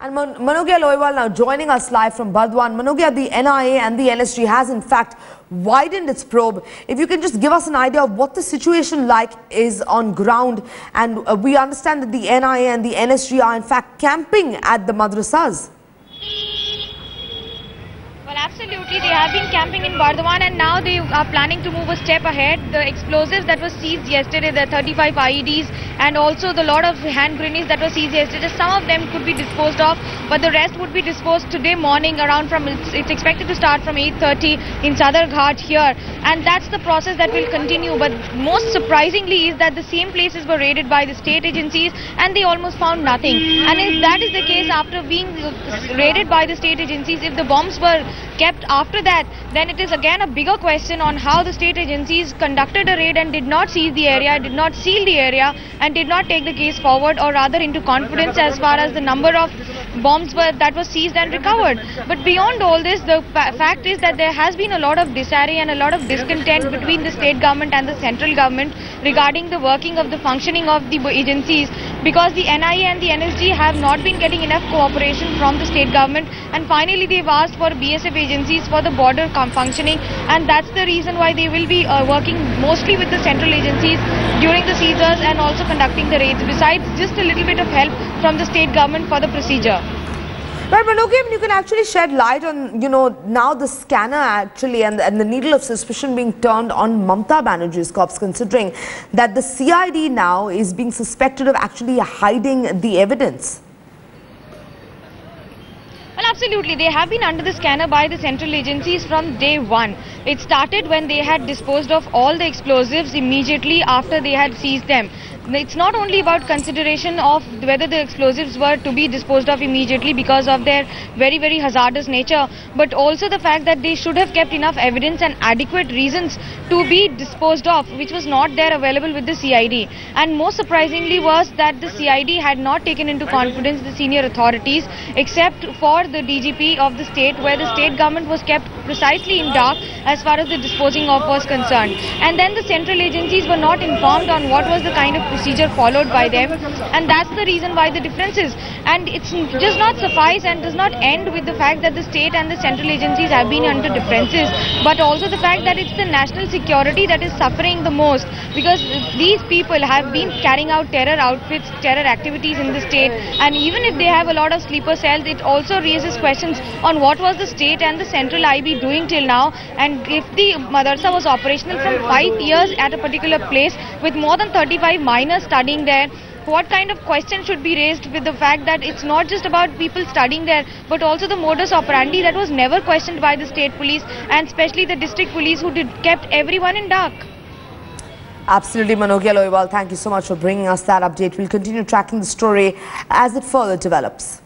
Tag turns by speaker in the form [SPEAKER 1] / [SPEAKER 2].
[SPEAKER 1] And Manogya Lohewal now joining us live from Burdwan. Manogya, the NIA and the NSG has in fact widened its probe. If you can just give us an idea of what the situation is on ground. And we understand that the NIA and the NSG are in fact camping at the madrasas.
[SPEAKER 2] Well, absolutely. They have been camping in Burdwan and now they are planning to move a step ahead. The explosives that were seized yesterday, the 35 IEDs and also the lot of hand grenades that were seized yesterday, some of them could be disposed of, but the rest would be disposed today morning around it's expected to start from 8:30 in Sadar Ghat here. And that's the process that will continue. But most surprisingly is that the same places were raided by the state agencies and they almost found nothing. And if that is the case, after being raided by the state agencies, if the bombs were kept after that, then it is again a bigger question on how the state agencies conducted a raid and did not seize the area, did not seal the area and did not take the case forward or rather into confidence as far as the number of bombs that were seized and recovered. But beyond all this, the fact is that there has been a lot of disarray and a lot of discontent between the state government and the central government regarding the working of the functioning of the agencies, because the NIA and the NSG have not been getting enough cooperation from the state government, and finally they've asked for BSF agencies for the border functioning, and that's the reason why they will be working mostly with the central agencies during the seizures and also conducting the raids, besides just a little bit of help from the state government for the procedure.
[SPEAKER 1] Right, Manogya, you can actually shed light on, now the scanner actually and the needle of suspicion being turned on Mamata Banerjee's corpse, considering that the CID now is being suspected of actually hiding the evidence.
[SPEAKER 2] Well, absolutely. They have been under the scanner by the central agencies from day one. It started when they had disposed of all the explosives immediately after they had seized them. It's not only about consideration of whether the explosives were to be disposed of immediately because of their very, very hazardous nature, but also the fact that they should have kept enough evidence and adequate reasons to be disposed of, which was not there available with the CID. And most surprisingly was that the CID had not taken into confidence the senior authorities except for the DGP of the state, where the state government was kept precisely in dark as far as the disposing of was concerned. And then the central agencies were not informed on what was the kind of procedure followed by them, and that's the reason why the difference is. And it does not suffice and does not end with the fact that the state and the central agencies have been under differences, but also the fact that it's the national security that is suffering the most, because these people have been carrying out terror outfits, terror activities in the state, and even if they have a lot of sleeper cells, it also raises questions on what was the state and the central IB doing till now. And if the madrasa was operational from 5 years at a particular place with more than 35 minors studying there, what kind of question should be raised with the fact that it's not just about people studying there, but also the modus operandi that was never questioned by the state police and especially the district police, who kept everyone in dark.
[SPEAKER 1] Absolutely, Manogya Lohewal, thank you so much for bringing us that update. We'll continue tracking the story as it further develops.